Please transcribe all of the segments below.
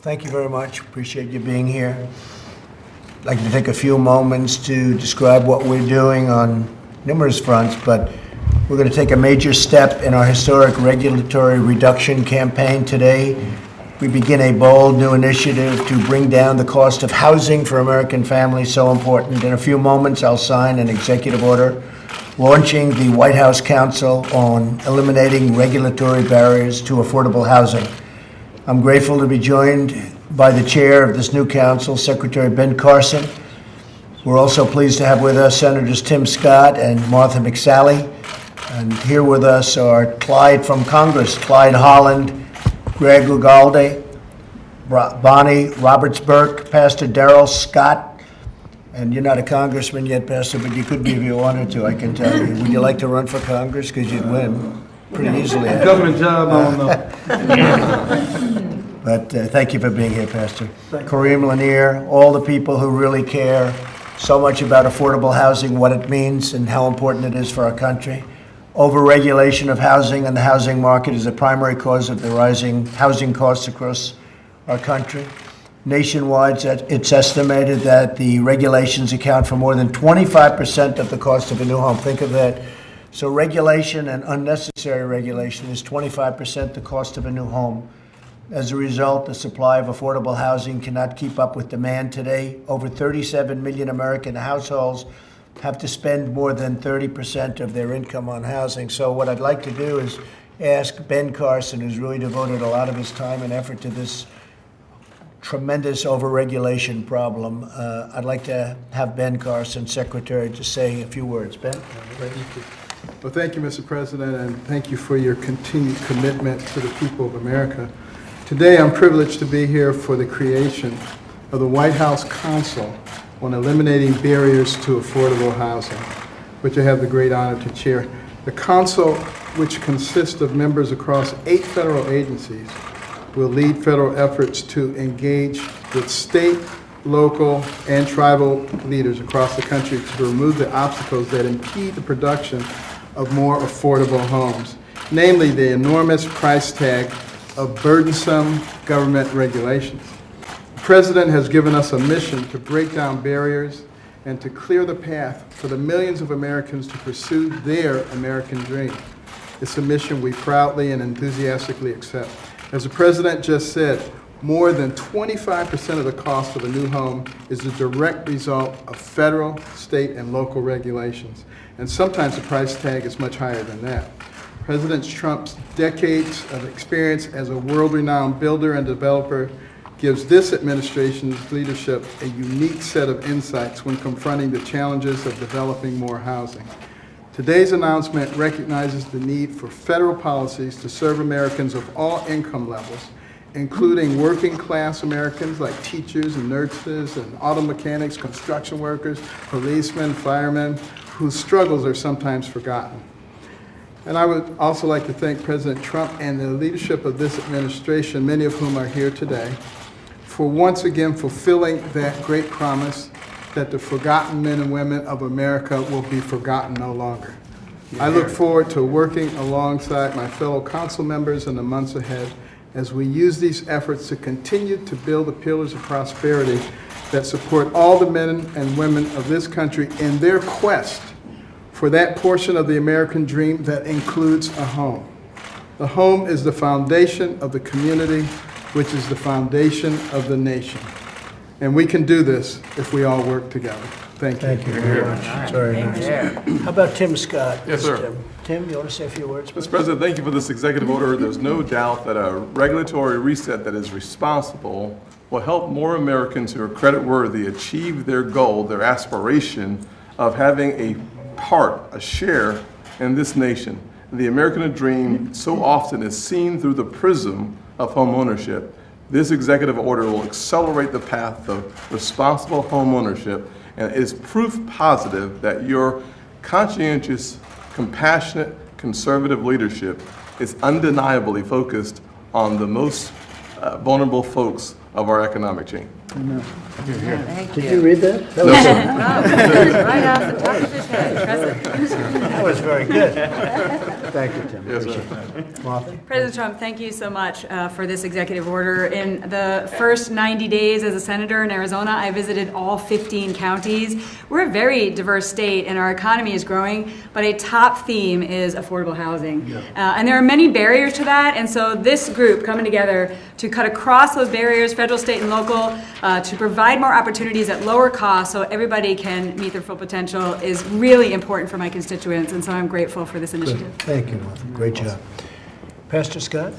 Thank you very much. Appreciate you being here. I'd like to take a few moments to describe what we're doing on numerous fronts, but we're going to take a major step in our historic regulatory reduction campaign today. We begin a bold new initiative to bring down the cost of housing for American families, so important. In a few moments, I'll sign an executive order launching the White House Council on eliminating regulatory barriers to affordable housing. I'm grateful to be joined by the chair of this new council, Secretary Ben Carson. We're also pleased to have with us Senators Tim Scott and Martha McSally. And here with us are Clyde from Congress, Clyde Holland, Greg Ugalde, Bonnie Roberts-Burke, Pastor Darrell Scott. And you're not a congressman yet, Pastor, but you could be if you wanted to, I can tell you. Would you like to run for Congress? Because you'd win pretty easily. Government job, I don't know. But thank you for being here, Pastor. Kareem Lanier, all the people who really care so much about affordable housing, what it means and how important it is for our country. Overregulation of housing and the housing market is a primary cause of the rising housing costs across our country. Nationwide, it's estimated that the regulations account for more than 25% of the cost of a new home. Think of that. So regulation and unnecessary regulation is 25% the cost of a new home. As a result, the supply of affordable housing cannot keep up with demand today. Over 37 million American households have to spend more than 30% of their income on housing. So what I'd like to do is ask Ben Carson, who's really devoted a lot of his time and effort to this tremendous overregulation problem. I'd like to have Ben Carson, Secretary, to say a few words. Ben? Well, thank you, Mr. President, and thank you for your continued commitment to the people of America. Today, I'm privileged to be here for the creation of the White House Council on eliminating barriers to affordable housing, which I have the great honor to chair. The Council, which consists of members across 8 federal agencies, will lead federal efforts to engage with state, local, and tribal leaders across the country to remove the obstacles that impede the production of more affordable homes, namely the enormous price tag of burdensome government regulations. The President has given us a mission to break down barriers and to clear the path for the millions of Americans to pursue their American dream. It's a mission we proudly and enthusiastically accept. As the President just said, more than 25% of the cost of a new home is the direct result of federal, state, and local regulations. And sometimes the price tag is much higher than that. President Trump's decades of experience as a world-renowned builder and developer gives this administration's leadership a unique set of insights when confronting the challenges of developing more housing. Today's announcement recognizes the need for federal policies to serve Americans of all income levels, including working-class Americans like teachers and nurses and auto mechanics, construction workers, policemen, firemen, whose struggles are sometimes forgotten. And I would also like to thank President Trump and the leadership of this administration, many of whom are here today, for once again fulfilling that great promise that the forgotten men and women of America will be forgotten no longer. I look forward to working alongside my fellow council members in the months ahead as we use these efforts to continue to build the pillars of prosperity that support all the men and women of this country in their quest for that portion of the American dream that includes a home. The home is the foundation of the community, which is the foundation of the nation. And we can do this if we all work together. Thank you. Thank you very much. Very nice. How about Tim Scott? Yes, sir. Tim, you want to say a few words? Mr. President, thank you for this executive order. There's no doubt that a regulatory reset that is responsible will help more Americans who are creditworthy achieve their goal, their aspiration of having a share in this nation. The American dream so often is seen through the prism of home ownership. This executive order will accelerate the path of responsible home ownership and is proof positive that your conscientious, compassionate, conservative leadership is undeniably focused on the most vulnerable folks of our economic chain. Did you read that? Right off the top of his head. That was very good. Thank you, Tim. Yes, sir. Appreciate it. Martha? President Trump, thank you so much for this executive order. In the first 90 days as a senator in Arizona, I visited all 15 counties. We're a very diverse state and our economy is growing, but a top theme is affordable housing. And there are many barriers to that, and so this group coming together to cut across those barriers, federal, state, and local, to provide more opportunities at lower cost so everybody can meet their full potential is really important for my constituents, and so I'm grateful for this initiative. Thank you, Martha. Great job. Pastor Scott?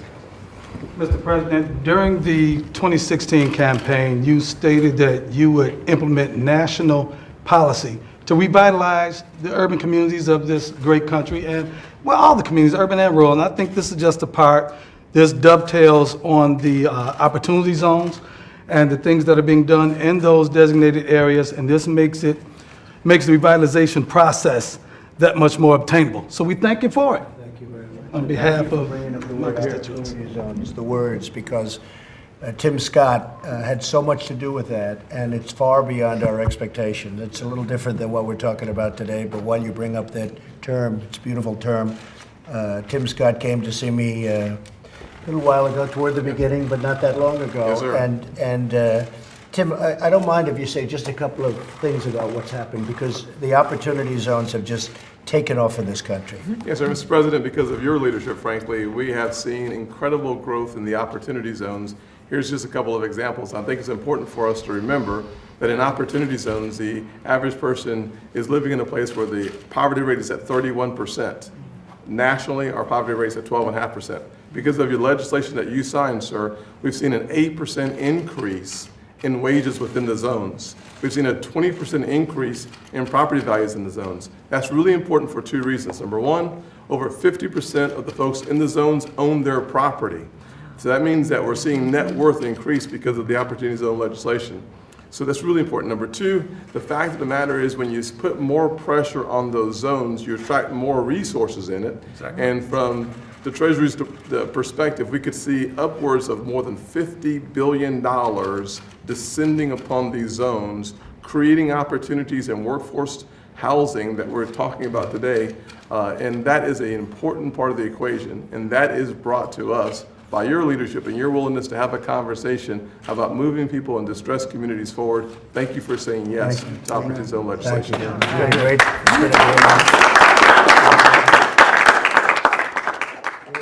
Mr. President, during the 2016 campaign, you stated that you would implement national policy to revitalize the urban communities of this great country and, well, all the communities, urban and rural. And I think this is just a part. This dovetails on the opportunity zones and the things that are being done in those designated areas, and this makes the revitalization process that much more obtainable. So we thank you for it. Thank you very much. On behalf of Bringing up the my word constituents. opportunity zones, the words, because Tim Scott had so much to do with that, and it's far beyond our expectation. It's a little different than what we're talking about today, but while you bring up that term, it's a beautiful term. Tim Scott came to see me a little while ago, toward the beginning, but not that long ago. Yes, sir. And Tim, I don't mind if you say just a couple of things about what's happened, because the opportunity zones have just taken off in this country. Yes, sir, Mr. President, because of your leadership, frankly, we have seen incredible growth in the opportunity zones. Here's just a couple of examples. I think it's important for us to remember that in opportunity zones, the average person is living in a place where the poverty rate is at 31%. Nationally, our poverty rate is at 12.5%. Because of your legislation that you signed, sir, we've seen an 8% increase in wages within the zones. We've seen a 20% increase in property values in the zones. That's really important for two reasons. Number one, over 50% of the folks in the zones own their property. So that means that we're seeing net worth increase because of the opportunity zone legislation. So that's really important. Number two, the fact of the matter is when you put more pressure on those zones, you attract more resources in it. Exactly. And from the Treasury's perspective, we could see upwards of more than $50 billion descending upon these zones, creating opportunities and workforce housing that we're talking about today. And that is an important part of the equation. And that is brought to us by your leadership and your willingness to have a conversation about moving people in distressed communities forward. Thank you for saying yes to opportunity zone legislation. Thank you. It's been great. It's been a great.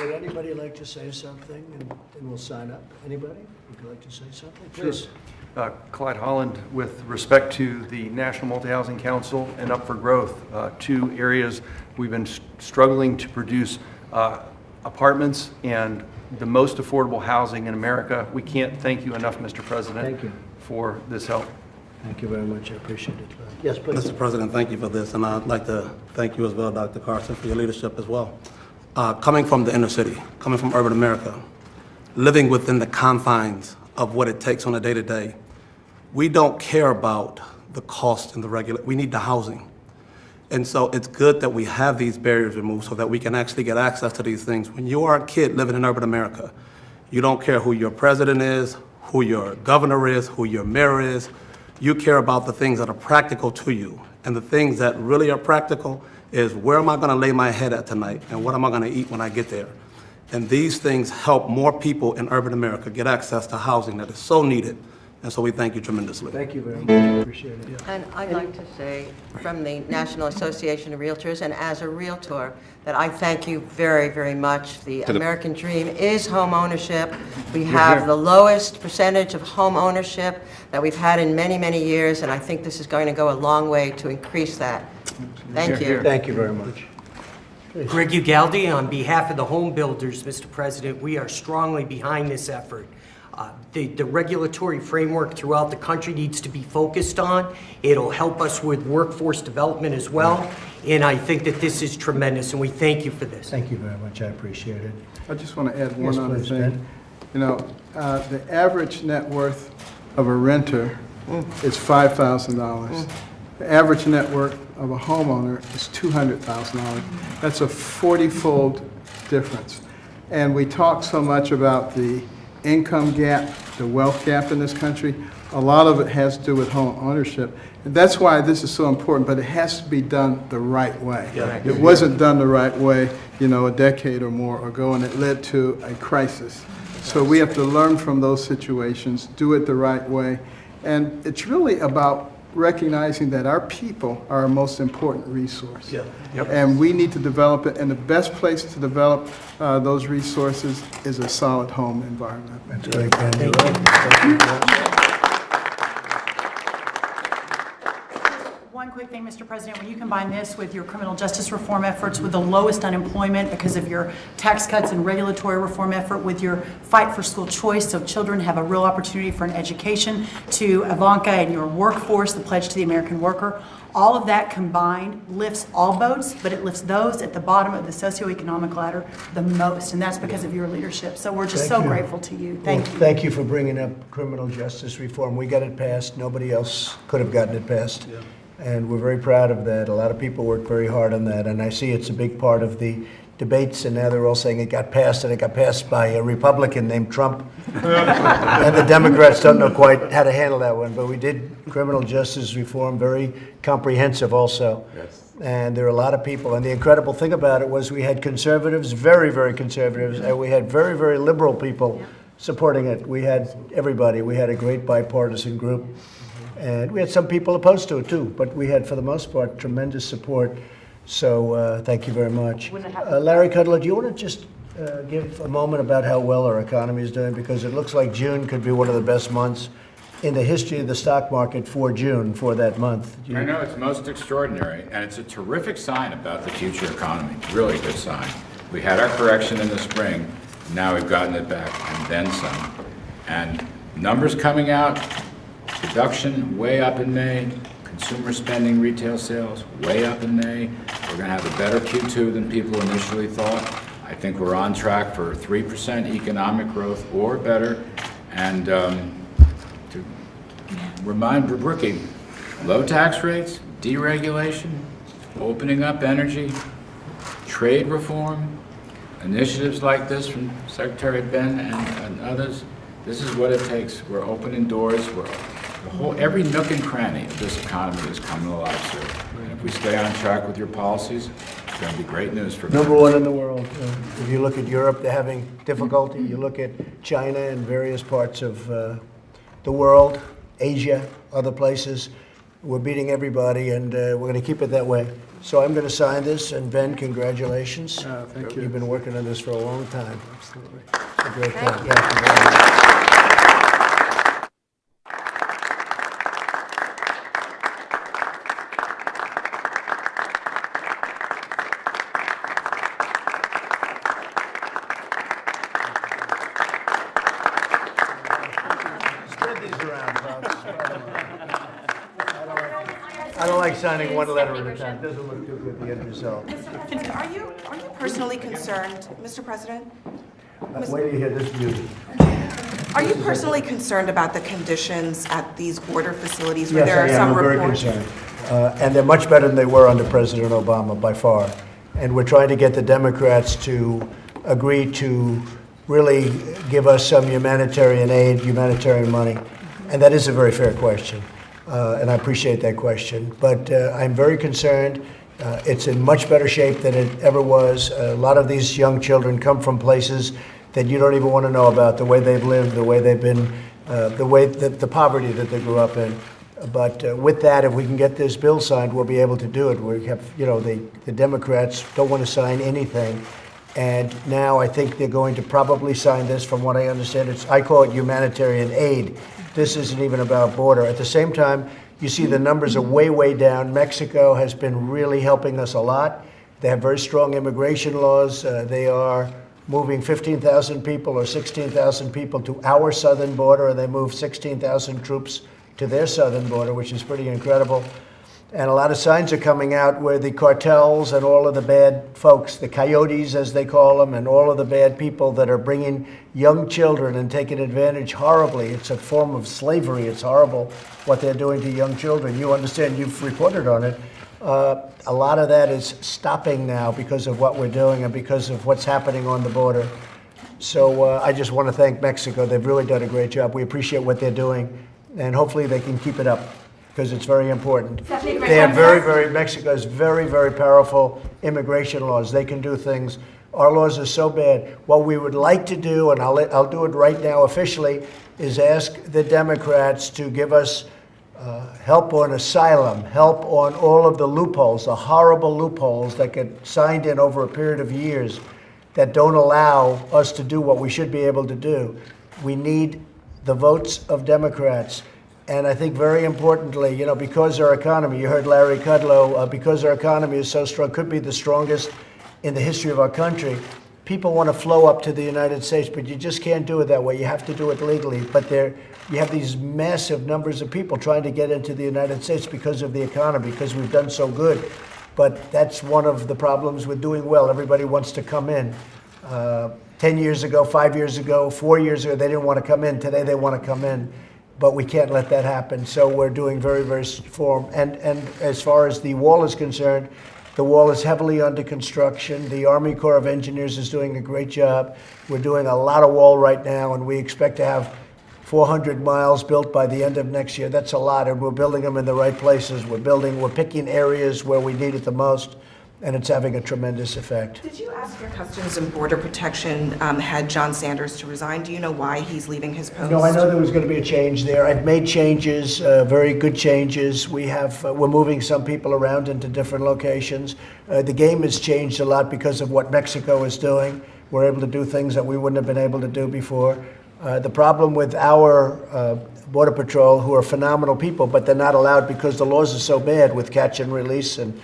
Would anybody like to say something, and we'll sign up? Anybody? Would you like to say something? Please. Clyde Holland, with respect to the National Multi-Housing Council and Up for Growth, two areas we've been struggling to produce apartments and the most affordable housing in America. We can't thank you enough, Mr. President, Thank you. for this help. Thank you very much. I appreciate it. Yes, please. Mr. President, thank you for this, and I'd like to thank you as well, Dr. Carson, for your leadership as well. Coming from the inner city, coming from urban America, living within the confines of what it takes on a day-to-day, we don't care about the cost and we need the housing. And so it's good that we have these barriers removed so that we can actually get access to these things. When you are a kid living in urban America, you don't care who your president is, who your governor is, who your mayor is. You care about the things that are practical to you. And the things that really are practical is where am I going to lay my head at tonight and what am I going to eat when I get there? And these things help more people in urban America get access to housing that is so needed. And so we thank you tremendously. Thank you very much. I appreciate it. And I'd like to say from the National Association of Realtors and as a realtor that I thank you very, very much. The American dream is home ownership. We have the lowest percentage of home ownership that we've had in many, many years, and I think this is going to go a long way to increase that. Thank you. Thank you very much. Greg Ugaldi, on behalf of the home builders, Mr. President, we are strongly behind this effort. The regulatory framework throughout the country needs to be focused on. It'll help us with workforce development as well, and I think that this is tremendous, and we thank you for this. Thank you very much. I appreciate it. I just want to add Yes, one other please, thing. Ben. You know, the average net worth of a renter is $5,000. The average net worth of a homeowner is $200,000. That's a 40-fold difference. And we talk so much about the income gap, the wealth gap in this country. A lot of it has to do with home ownership. And that's why this is so important, but it has to be done the right way. It wasn't done the right way, a decade or more ago, and it led to a crisis. So we have to learn from those situations, do it the right way. And it's really about recognizing that our people are our most important resource. And we need to develop it, and the best place to develop those resources is a solid home environment. That's great, Ben. Thank you. One quick thing, Mr. President, when you combine this with your criminal justice reform efforts, with the lowest unemployment because of your tax cuts and regulatory reform effort, with your fight for school choice so children have a real opportunity for an education, to Ivanka and your workforce, the pledge to the American worker, all of that combined lifts all boats, but it lifts those at the bottom of the socioeconomic ladder the most, and that's because of your leadership. So we're just so grateful to you. Thank you. Thank you for bringing up criminal justice reform. We got it passed. Nobody else could have gotten it passed. And we're very proud of that. A lot of people worked very hard on that, and I see it's a big part of the debates, and now they're all saying it got passed, and it got passed by a Republican named Trump. And the Democrats don't know quite how to handle that one, but we did criminal justice reform, very comprehensive also. Yes. And there are a lot of people, and the incredible thing about it was we had conservatives, very, very conservatives, and we had very, very liberal people supporting it. We had everybody. We had a great bipartisan group. And we had some people opposed to it too, but we had, for the most part, tremendous support. So thank you very much. Larry Kudlow, do you want to just give a moment about how well our economy is doing? Because it looks like June could be one of the best months in the history of the stock market for June, for that month. I know, it's most extraordinary, and it's a terrific sign about the future economy, really good sign. We had our correction in the spring, now we've gotten it back, and then some. And numbers coming out, production way up in May, consumer spending, retail sales way up in May. We're going to have a better Q2 than people initially thought. I think we're on track for 3% economic growth or better. And to remind Brookie, low tax rates, deregulation, opening up energy, trade reform, initiatives like this from Secretary Ben and others. This is what it takes. We're opening doors. Every nook and cranny of this economy is coming alive soon. And if we stay on track with your policies, it's going to be great news for Number one in the world. If you look at Europe, they're having difficulty. You look at China and various parts of the world, Asia, other places. We're beating everybody, and we're going to keep it that way. So I'm going to sign this, and Ben, congratulations. Thank you. You've been working on this for a long time. Absolutely. It's a great Thank time. you. Thank you very much. Spread these around, folks. I don't like signing one letter at a time. It doesn't look too good, the end result. Mr. President, are you personally concerned, Mr. President? Wait till you hear this music. Are you personally concerned about the conditions at these border facilities where Yes, there are I am. some I'm very reports? concerned. And they're much better than they were under President Obama, by far. And we're trying to get the Democrats to agree to really give us some humanitarian aid, humanitarian money. And that is a very fair question. And I appreciate that question. But I'm very concerned. It's in much better shape than it ever was. A lot of these young children come from places that you don't even want to know about, the way they've lived, the way they've been, the poverty that they grew up in. But with that, if we can get this bill signed, we'll be able to do it. We have, the Democrats don't want to sign anything. And now I think they're going to probably sign this. From what I understand, I call it humanitarian aid. This isn't even about border. At the same time, you see the numbers are way, way down. Mexico has been really helping us a lot. They have very strong immigration laws. They are moving 15,000 people or 16,000 people to our southern border, and they moved 16,000 troops to their southern border, which is pretty incredible. And a lot of signs are coming out where the cartels and all of the bad folks, the coyotes as they call them, and all of the bad people that are bringing young children and taking advantage horribly. It's a form of slavery. It's horrible what they're doing to young children. You understand, you've reported on it. A lot of that is stopping now because of what we're doing and because of what's happening on the border. So I just want to thank Mexico. They've really done a great job. We appreciate what they're doing. and hopefully they can keep it up, because it's very important. They have Mexico has very, very powerful immigration laws. They can do things. Our laws are so bad. What we would like to do, and I'll do it right now officially, is ask the Democrats to give us help on asylum, help on all of the loopholes, the horrible loopholes that get signed in over a period of years that don't allow us to do what we should be able to do. We need the votes of Democrats. And I think very importantly, you know, because our economy, you heard Larry Kudlow, because our economy is so strong, could be the strongest in the history of our country, people want to flow up to the United States, but you just can't do it that way. You have to do it legally. But you have these massive numbers of people trying to get into the United States because of the economy, because we've done so good. But that's one of the problems with doing well. Everybody wants to come in. 10 years ago, 5 years ago, 4 years ago, they didn't want to come in. Today they want to come in. But we can't let that happen. So we're doing very, very firm. And as far as the wall is concerned, the wall is heavily under construction. The Army Corps of Engineers is doing a great job. We're doing a lot of wall right now, and we expect to have 400 miles built by the end of next year. That's a lot, and we're building them in the right places. We're picking areas where we need it the most, and it's having a tremendous effect. Did you ask your Customs and Border Protection head, John Sanders, to resign? Do you know why he's leaving his post? No, I know there was going to be a change there. I've made changes, very good changes. We're moving some people around into different locations. The game has changed a lot because of what Mexico is doing. We're able to do things that we wouldn't have been able to do before. The problem with our Border Patrol, who are phenomenal people, but they're not allowed because the laws are so bad with catch and release and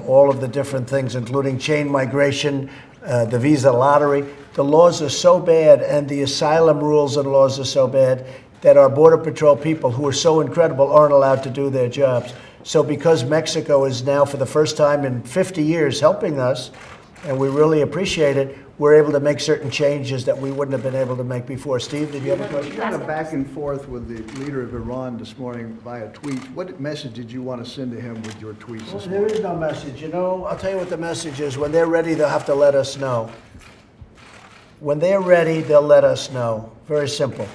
all of the different things, including chain migration, the visa lottery. The laws are so bad, and the asylum rules and laws are so bad that our Border Patrol people, who are so incredible, aren't allowed to do their jobs. So because Mexico is now, for the first time in 50 years, helping us, and we really appreciate it, we're able to make certain changes that we wouldn't have been able to make before. Steve, did you have a question? You had a back and forth with the leader of Iran this morning via tweet. What message did you want to send to him with your tweets this morning? There is no message. You know, I'll tell you what the message is. When they're ready, they'll have to let us know. When they're ready, they'll let us know. Very simple.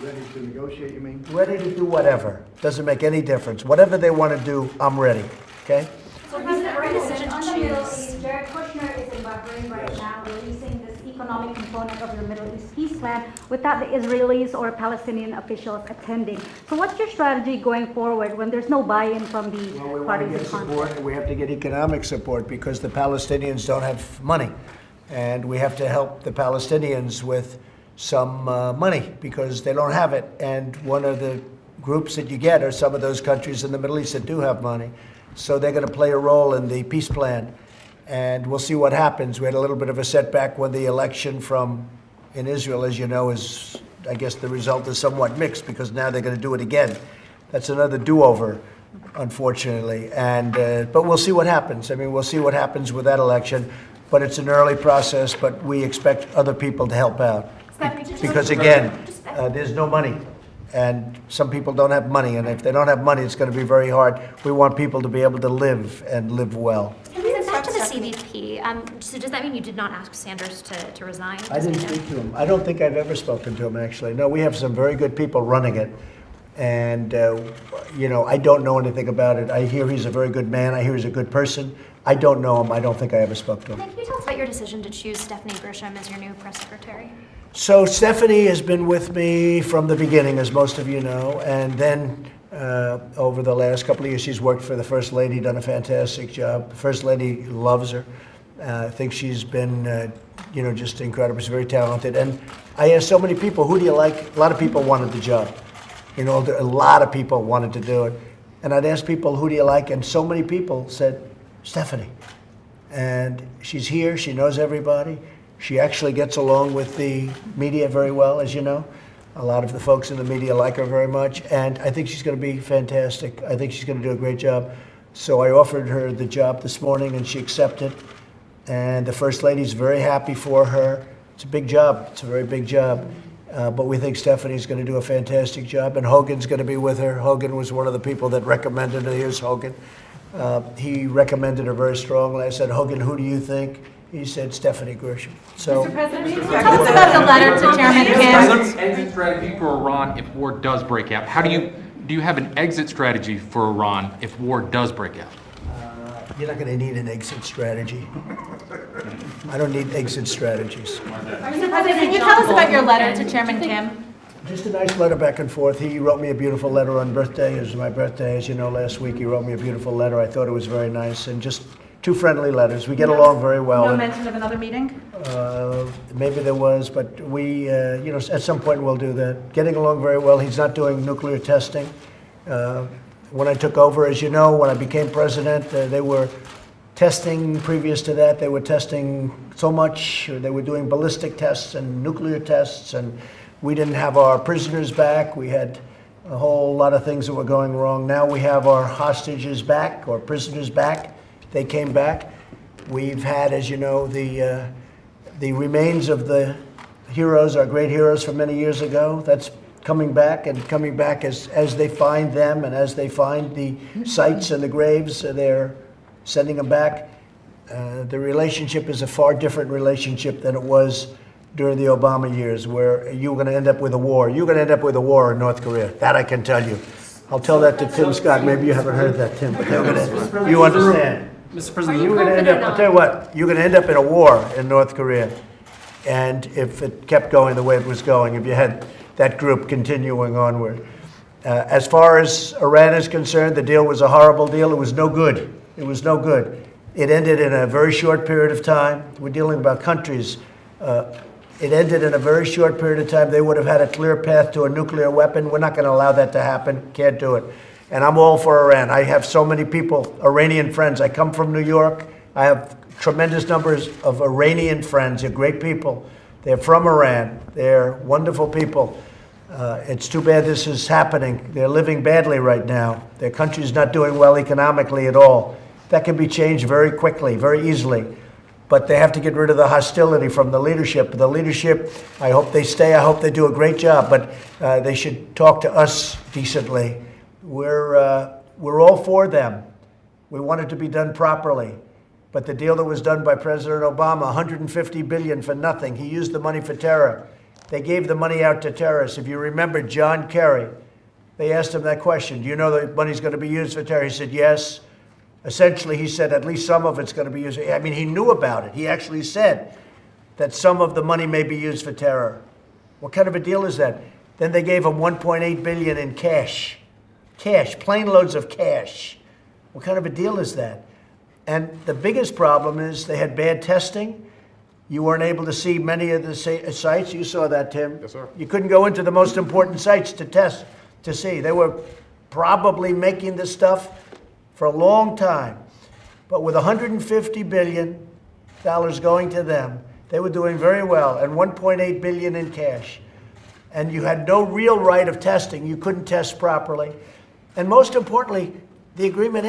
Ready to negotiate, you mean? Ready to do whatever. Doesn't make any difference. Whatever they want to do, I'm ready. Okay? So President, our decision on the Middle East, Jared Kushner is in Bahrain right now, releasing this economic component of the Middle East peace plan without the Israelis or Palestinian officials attending. So what's your strategy going forward when there's no buy-in from the parties in conflict? We have to get economic support because the Palestinians don't have money. And we have to help the Palestinians with some money because they don't have it. And one of the groups that you get are some of those countries in the Middle East that do have money. So they're going to play a role in the peace plan. And we'll see what happens. We had a little bit of a setback when the election in Israel, as you know, is, I guess the result is somewhat mixed because now they're going to do it again. That's another do-over, unfortunately. And but we'll see what happens. I mean, we'll see what happens with that election. But it's an early process, but we expect other people to help out. Because again, there's no money. And some people don't have money, and if they don't have money, it's going to be very hard. We want people to be able to live and live well. Back to the CBP, so does that mean you did not ask Sanders to resign? I didn't speak to him. I don't think I've ever spoken to him, actually. No, we have some very good people running it. And, you know, I don't know anything about it. I hear he's a very good man. I hear he's a good person. I don't know him. I don't think I ever spoke to him. Can you tell us about your decision to choose Stephanie Grisham as your new press secretary? So Stephanie has been with me from the beginning, as most of you know, and then over the last couple of years, she's worked for the First Lady, done a fantastic job. The First Lady loves her. I think she's been, you know, just incredible. She's very talented. And I asked so many people, who do you like? A lot of people wanted the job. You know, a lot of people wanted to do it. And I'd ask people, who do you like? And so many people said, Stephanie. And she's here, she knows everybody. She actually gets along with the media very well, as you know. A lot of the folks in the media like her very much, and I think she's going to be fantastic. I think she's going to do a great job. So I offered her the job this morning, and she accepted. And the First Lady's very happy for her. It's a big job. It's a very big job. But we think Stephanie's going to do a fantastic job, and Hogan's going to be with her. Hogan was one of the people that recommended her. Here's Hogan. He recommended her very strongly. I said, Hogan, who do you think? He said Stephanie Grisham. So, Mr. President, can you tell us about the letter to Chairman Kim? Exit strategy for Iran if war does break out. How do you have an exit strategy for Iran if war does break out? you're not going to need an exit strategy. I don't need exit strategies. Mr. President, can you tell us about your letter to Chairman Kim? Just a nice letter back and forth. He wrote me a beautiful letter on birthday. It was my birthday, as you know, last week. He wrote me a beautiful letter. I thought it was very nice, and just two friendly letters. We get along very well. No mention of another meeting? Maybe there was, but we, at some point we'll do that. Getting along very well. He's not doing nuclear testing. When I took over, as you know, when I became president, they were testing. Previous to that, they were testing so much. They were doing ballistic tests and nuclear tests, and we didn't have our prisoners back. We had a whole lot of things that were going wrong. Now we have our hostages back, or prisoners back. They came back. We've had, as you know, the remains of the heroes, our great heroes from many years ago. That's coming back, and coming back as they find them and as they find the sites and the graves, they're sending them back. The relationship is a far different relationship than it was during the Obama years, where you were going to end up with a war. You're going to end up with a war in North Korea. That I can tell you. I'll tell that to Tim Scott. Maybe you haven't heard that, Tim, but you understand. Mr. President, You're going to end up, I'll tell you what, you're going to end up in a war in North Korea. And if it kept going the way it was going, if you had that group continuing onward. As far as Iran is concerned, the deal was a horrible deal. It was no good. It was no good. It ended in a very short period of time. We're dealing about countries. It ended in a very short period of time. They would have had a clear path to a nuclear weapon. We're not going to allow that to happen. Can't do it. And I'm all for Iran. I have so many people, Iranian friends. I come from New York. I have tremendous numbers of Iranian friends. They're great people. They're from Iran. They're wonderful people. It's too bad this is happening. They're living badly right now. Their country's not doing well economically at all. That can be changed very quickly, very easily. But they have to get rid of the hostility from the leadership. The leadership, I hope they stay. I hope they do a great job. But they should talk to us decently. We're all for them. We want it to be done properly. But the deal that was done by President Obama, $150 billion for nothing. He used the money for terror. They gave the money out to terrorists. If you remember John Kerry, they asked him that question. Do you know the money's going to be used for terror? He said, yes. Essentially, he said at least some of it's going to be used. I mean, he knew about it. He actually said that some of the money may be used for terror. What kind of a deal is that? Then they gave him $1.8 billion in cash. Cash, plane loads of cash. What kind of a deal is that? And the biggest problem is they had bad testing. You weren't able to see many of the sites. You saw that, Tim. Yes, sir. You couldn't go into the most important sites to test, to see. They were probably making this stuff for a long time. But with $150 billion going to them, they were doing very well, and $1.8 billion in cash. And you had no real right of testing. You couldn't test properly. And most importantly, the agreement